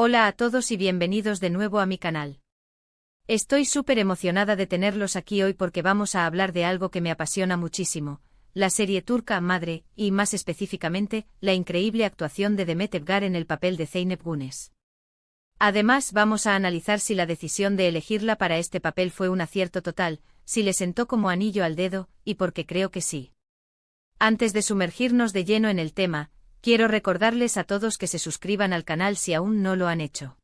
Hola a todos y bienvenidos de nuevo a mi canal. Estoy súper emocionada de tenerlos aquí hoy porque vamos a hablar de algo que me apasiona muchísimo, la serie turca Madre, y más específicamente, la increíble actuación de Demet Evgar en el papel de Zeynep Güneş. Además vamos a analizar si la decisión de elegirla para este papel fue un acierto total, si le sentó como anillo al dedo, y porque creo que sí. Antes de sumergirnos de lleno en el tema, quiero recordarles a todos que se suscriban al canal si aún no lo han hecho.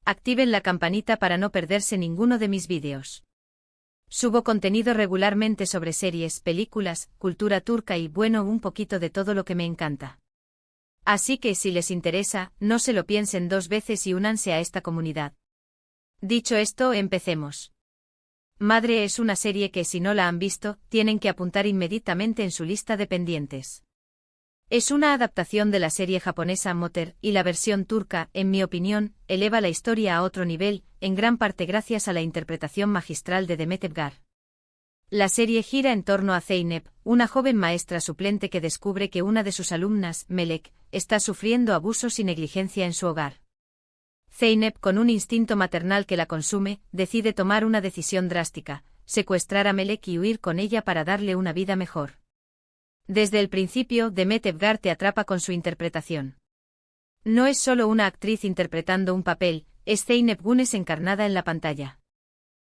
Activen la campanita para no perderse ninguno de mis vídeos. Subo contenido regularmente sobre series, películas, cultura turca y bueno, un poquito de todo lo que me encanta. Así que si les interesa, no se lo piensen dos veces y únanse a esta comunidad. Dicho esto, empecemos. Madre es una serie que si no la han visto, tienen que apuntar inmediatamente en su lista de pendientes. Es una adaptación de la serie japonesa Motter, y la versión turca, en mi opinión, eleva la historia a otro nivel, en gran parte gracias a la interpretación magistral de Demet Evgar. La serie gira en torno a Zeynep, una joven maestra suplente que descubre que una de sus alumnas, Melek, está sufriendo abusos y negligencia en su hogar. Zeynep, con un instinto maternal que la consume, decide tomar una decisión drástica: secuestrar a Melek y huir con ella para darle una vida mejor. Desde el principio, Demet Evgar te atrapa con su interpretación. No es solo una actriz interpretando un papel, es Zeynep Güneş encarnada en la pantalla.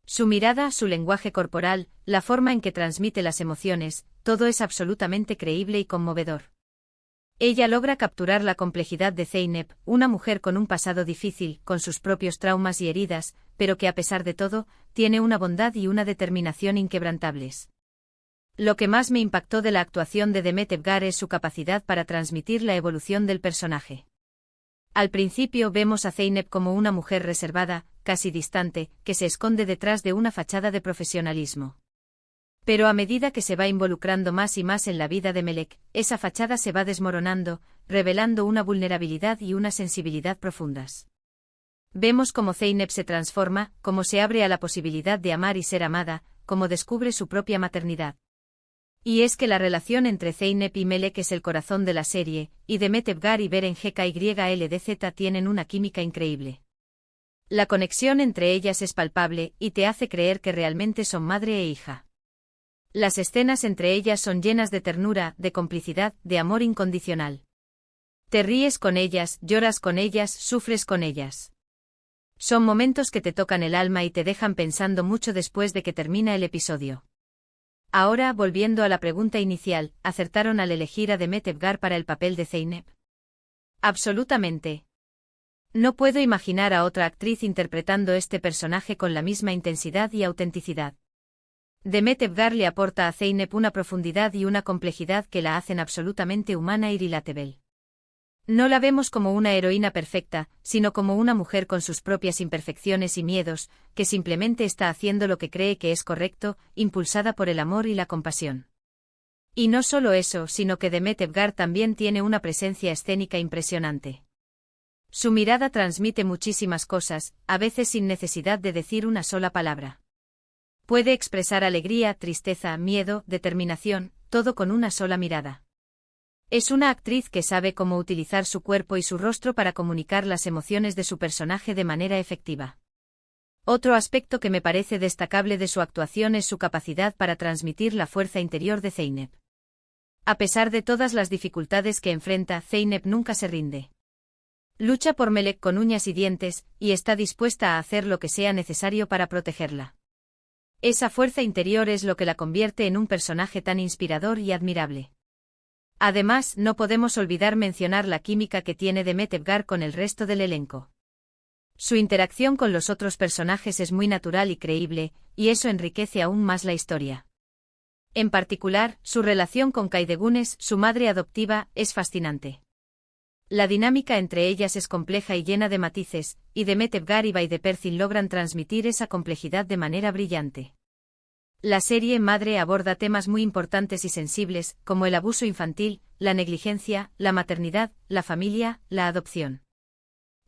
Su mirada, su lenguaje corporal, la forma en que transmite las emociones, todo es absolutamente creíble y conmovedor. Ella logra capturar la complejidad de Zeynep, una mujer con un pasado difícil, con sus propios traumas y heridas, pero que a pesar de todo, tiene una bondad y una determinación inquebrantables. Lo que más me impactó de la actuación de Demet Evgar es su capacidad para transmitir la evolución del personaje. Al principio vemos a Zeynep como una mujer reservada, casi distante, que se esconde detrás de una fachada de profesionalismo. Pero a medida que se va involucrando más y más en la vida de Melek, esa fachada se va desmoronando, revelando una vulnerabilidad y una sensibilidad profundas. Vemos cómo Zeynep se transforma, cómo se abre a la posibilidad de amar y ser amada, cómo descubre su propia maternidad. Y es que la relación entre Zeynep y Melek es el corazón de la serie, y Demet Evgar y Beren GKYLDZ tienen una química increíble. La conexión entre ellas es palpable, y te hace creer que realmente son madre e hija. Las escenas entre ellas son llenas de ternura, de complicidad, de amor incondicional. Te ríes con ellas, lloras con ellas, sufres con ellas. Son momentos que te tocan el alma y te dejan pensando mucho después de que termina el episodio. Ahora, volviendo a la pregunta inicial, ¿acertaron al elegir a Demet Evgar para el papel de Zeynep? Absolutamente. No puedo imaginar a otra actriz interpretando este personaje con la misma intensidad y autenticidad. Demet Evgar le aporta a Zeynep una profundidad y una complejidad que la hacen absolutamente humana y relatable. No la vemos como una heroína perfecta, sino como una mujer con sus propias imperfecciones y miedos, que simplemente está haciendo lo que cree que es correcto, impulsada por el amor y la compasión. Y no solo eso, sino que Demet Evgar también tiene una presencia escénica impresionante. Su mirada transmite muchísimas cosas, a veces sin necesidad de decir una sola palabra. Puede expresar alegría, tristeza, miedo, determinación, todo con una sola mirada. Es una actriz que sabe cómo utilizar su cuerpo y su rostro para comunicar las emociones de su personaje de manera efectiva. Otro aspecto que me parece destacable de su actuación es su capacidad para transmitir la fuerza interior de Zeynep. A pesar de todas las dificultades que enfrenta, Zeynep nunca se rinde. Lucha por Melek con uñas y dientes, y está dispuesta a hacer lo que sea necesario para protegerla. Esa fuerza interior es lo que la convierte en un personaje tan inspirador y admirable. Además, no podemos olvidar mencionar la química que tiene Demet Evgar con el resto del elenco. Su interacción con los otros personajes es muy natural y creíble, y eso enriquece aún más la historia. En particular, su relación con Kaide Güneş, su madre adoptiva, es fascinante. La dinámica entre ellas es compleja y llena de matices, y Demet Evgar y Vahide Persin logran transmitir esa complejidad de manera brillante. La serie Madre aborda temas muy importantes y sensibles, como el abuso infantil, la negligencia, la maternidad, la familia, la adopción.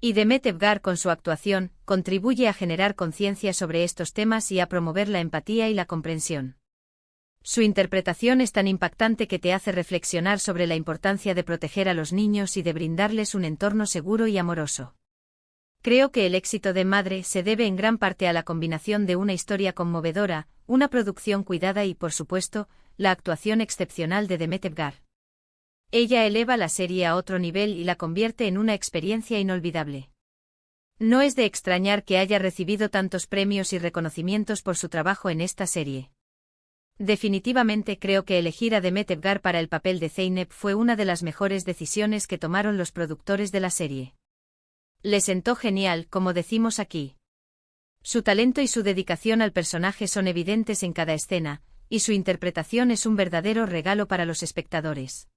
Y Demet Evgar con su actuación, contribuye a generar conciencia sobre estos temas y a promover la empatía y la comprensión. Su interpretación es tan impactante que te hace reflexionar sobre la importancia de proteger a los niños y de brindarles un entorno seguro y amoroso. Creo que el éxito de Madre se debe en gran parte a la combinación de una historia conmovedora, una producción cuidada y, por supuesto, la actuación excepcional de Demet Evgar. Ella eleva la serie a otro nivel y la convierte en una experiencia inolvidable. No es de extrañar que haya recibido tantos premios y reconocimientos por su trabajo en esta serie. Definitivamente creo que elegir a Demet Evgar para el papel de Zeynep fue una de las mejores decisiones que tomaron los productores de la serie. Le sentó genial, como decimos aquí. Su talento y su dedicación al personaje son evidentes en cada escena, y su interpretación es un verdadero regalo para los espectadores.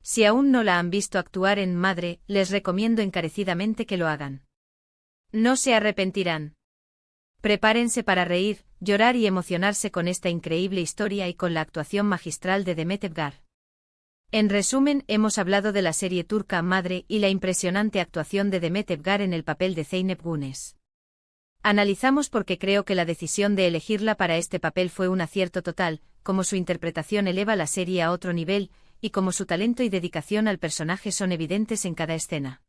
Si aún no la han visto actuar en Madre, les recomiendo encarecidamente que lo hagan. No se arrepentirán. Prepárense para reír, llorar y emocionarse con esta increíble historia y con la actuación magistral de Demet Evgar. En resumen, hemos hablado de la serie turca Madre y la impresionante actuación de Demet Evgar en el papel de Zeynep Güneş. Analizamos por qué creo que la decisión de elegirla para este papel fue un acierto total, cómo su interpretación eleva la serie a otro nivel, y cómo su talento y dedicación al personaje son evidentes en cada escena.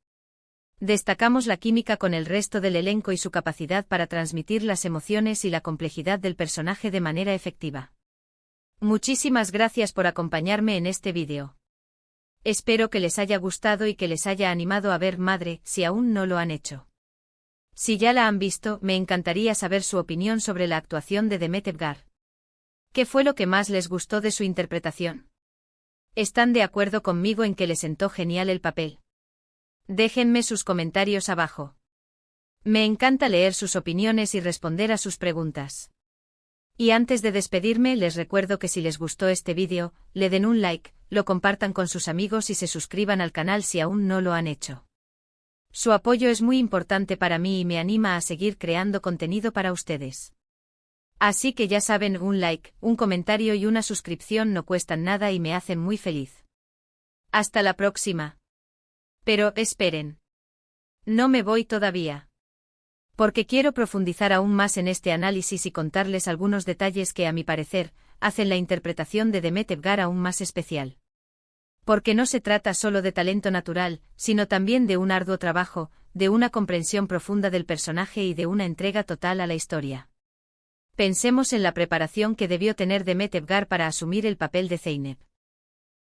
Destacamos la química con el resto del elenco y su capacidad para transmitir las emociones y la complejidad del personaje de manera efectiva. Muchísimas gracias por acompañarme en este vídeo. Espero que les haya gustado y que les haya animado a ver Madre, si aún no lo han hecho. Si ya la han visto, me encantaría saber su opinión sobre la actuación de Demet Evgar. ¿Qué fue lo que más les gustó de su interpretación? ¿Están de acuerdo conmigo en que le sentó genial el papel? Déjenme sus comentarios abajo. Me encanta leer sus opiniones y responder a sus preguntas. Y antes de despedirme les recuerdo que si les gustó este vídeo, le den un like, lo compartan con sus amigos y se suscriban al canal si aún no lo han hecho. Su apoyo es muy importante para mí y me anima a seguir creando contenido para ustedes. Así que ya saben, un like, un comentario y una suscripción no cuestan nada y me hacen muy feliz. Hasta la próxima. Pero, esperen. No me voy todavía. Porque quiero profundizar aún más en este análisis y contarles algunos detalles que, a mi parecer, hacen la interpretación de Demet Evgar aún más especial. Porque no se trata solo de talento natural, sino también de un arduo trabajo, de una comprensión profunda del personaje y de una entrega total a la historia. Pensemos en la preparación que debió tener Demet Evgar para asumir el papel de Zeynep.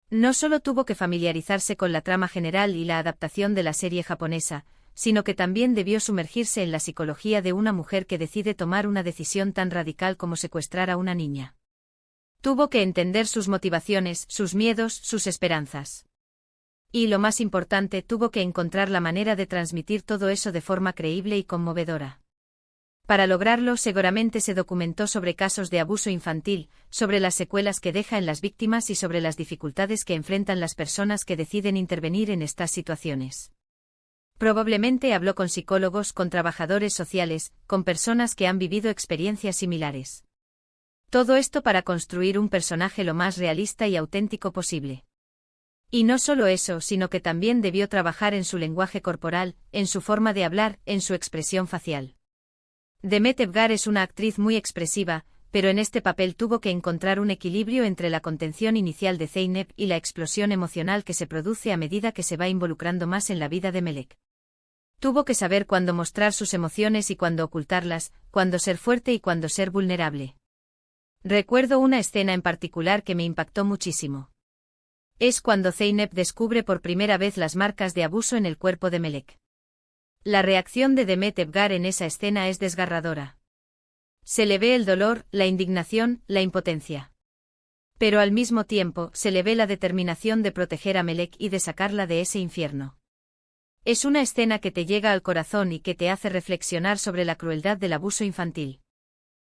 No solo tuvo que familiarizarse con la trama general y la adaptación de la serie japonesa, sino que también debió sumergirse en la psicología de una mujer que decide tomar una decisión tan radical como secuestrar a una niña. Tuvo que entender sus motivaciones, sus miedos, sus esperanzas. Y lo más importante, tuvo que encontrar la manera de transmitir todo eso de forma creíble y conmovedora. Para lograrlo, seguramente se documentó sobre casos de abuso infantil, sobre las secuelas que deja en las víctimas y sobre las dificultades que enfrentan las personas que deciden intervenir en estas situaciones. Probablemente habló con psicólogos, con trabajadores sociales, con personas que han vivido experiencias similares. Todo esto para construir un personaje lo más realista y auténtico posible. Y no solo eso, sino que también debió trabajar en su lenguaje corporal, en su forma de hablar, en su expresión facial. Demet Evgar es una actriz muy expresiva, pero en este papel tuvo que encontrar un equilibrio entre la contención inicial de Zeynep y la explosión emocional que se produce a medida que se va involucrando más en la vida de Melek. Tuvo que saber cuándo mostrar sus emociones y cuándo ocultarlas, cuándo ser fuerte y cuándo ser vulnerable. Recuerdo una escena en particular que me impactó muchísimo. Es cuando Zeynep descubre por primera vez las marcas de abuso en el cuerpo de Melek. La reacción de Demet Evgar en esa escena es desgarradora. Se le ve el dolor, la indignación, la impotencia. Pero al mismo tiempo, se le ve la determinación de proteger a Melek y de sacarla de ese infierno. Es una escena que te llega al corazón y que te hace reflexionar sobre la crueldad del abuso infantil.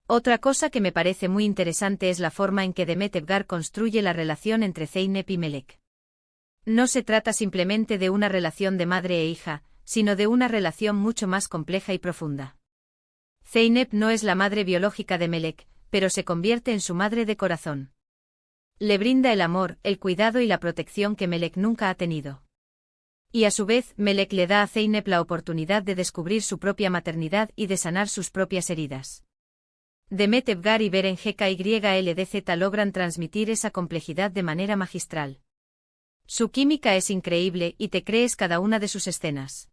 Otra cosa que me parece muy interesante es la forma en que Demet Evgar construye la relación entre Zeynep y Melek. No se trata simplemente de una relación de madre e hija, sino de una relación mucho más compleja y profunda. Zeynep no es la madre biológica de Melek, pero se convierte en su madre de corazón. Le brinda el amor, el cuidado y la protección que Melek nunca ha tenido. Y a su vez, Melek le da a Zeynep la oportunidad de descubrir su propia maternidad y de sanar sus propias heridas. Demet Evgar y Beren GKYLDZ logran transmitir esa complejidad de manera magistral. Su química es increíble y te crees cada una de sus escenas.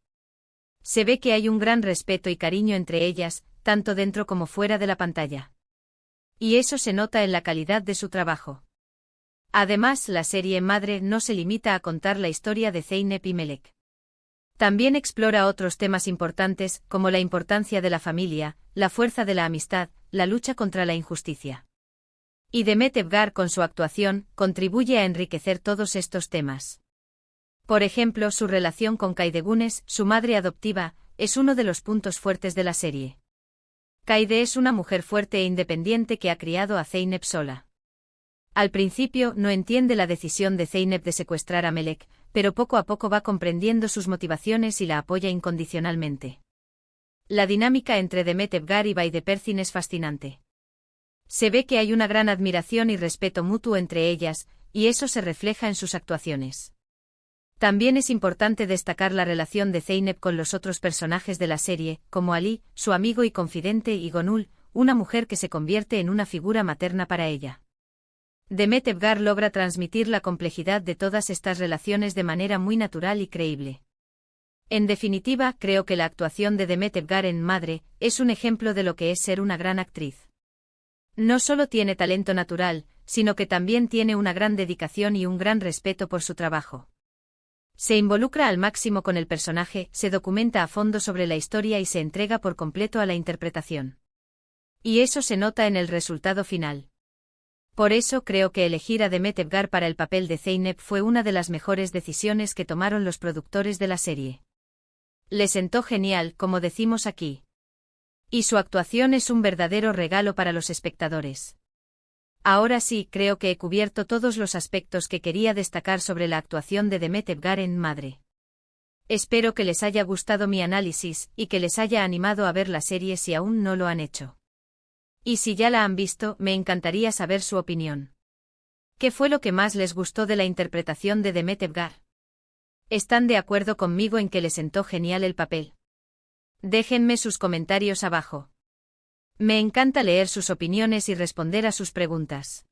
Se ve que hay un gran respeto y cariño entre ellas, tanto dentro como fuera de la pantalla. Y eso se nota en la calidad de su trabajo. Además, la serie madre no se limita a contar la historia de Zeynep y Melek. También explora otros temas importantes, como la importancia de la familia, la fuerza de la amistad, la lucha contra la injusticia. Y Demet Evgar con su actuación, contribuye a enriquecer todos estos temas. Por ejemplo, su relación con Kaide Güneş, su madre adoptiva, es uno de los puntos fuertes de la serie. Kaide es una mujer fuerte e independiente que ha criado a Zeynep sola. Al principio no entiende la decisión de Zeynep de secuestrar a Melek, pero poco a poco va comprendiendo sus motivaciones y la apoya incondicionalmente. La dinámica entre Demet Evgar y Vahide Persin es fascinante. Se ve que hay una gran admiración y respeto mutuo entre ellas, y eso se refleja en sus actuaciones. También es importante destacar la relación de Zeynep con los otros personajes de la serie, como Ali, su amigo y confidente, y Gonul, una mujer que se convierte en una figura materna para ella. Demet Evgar logra transmitir la complejidad de todas estas relaciones de manera muy natural y creíble. En definitiva, creo que la actuación de Demet Evgar en Madre es un ejemplo de lo que es ser una gran actriz. No solo tiene talento natural, sino que también tiene una gran dedicación y un gran respeto por su trabajo. Se involucra al máximo con el personaje, se documenta a fondo sobre la historia y se entrega por completo a la interpretación. Y eso se nota en el resultado final. Por eso creo que elegir a Demet Evgar para el papel de Zeynep fue una de las mejores decisiones que tomaron los productores de la serie. Le sentó genial, como decimos aquí. Y su actuación es un verdadero regalo para los espectadores. Ahora sí, creo que he cubierto todos los aspectos que quería destacar sobre la actuación de Demet Evgar en Madre. Espero que les haya gustado mi análisis y que les haya animado a ver la serie si aún no lo han hecho. Y si ya la han visto, me encantaría saber su opinión. ¿Qué fue lo que más les gustó de la interpretación de Demet Evgar? ¿Están de acuerdo conmigo en que le sentó genial el papel? Déjenme sus comentarios abajo. Me encanta leer sus opiniones y responder a sus preguntas.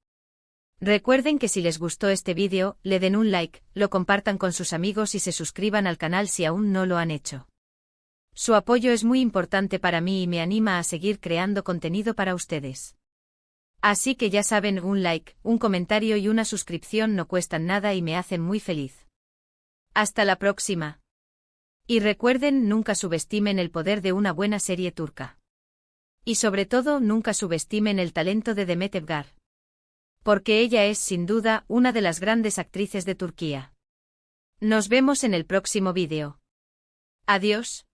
Recuerden que si les gustó este vídeo, le den un like, lo compartan con sus amigos y se suscriban al canal si aún no lo han hecho. Su apoyo es muy importante para mí y me anima a seguir creando contenido para ustedes. Así que ya saben, un like, un comentario y una suscripción no cuestan nada y me hacen muy feliz. Hasta la próxima. Y recuerden, nunca subestimen el poder de una buena serie turca. Y sobre todo, nunca subestimen el talento de Demet Evgar. Porque ella es, sin duda, una de las grandes actrices de Turquía. Nos vemos en el próximo vídeo. Adiós.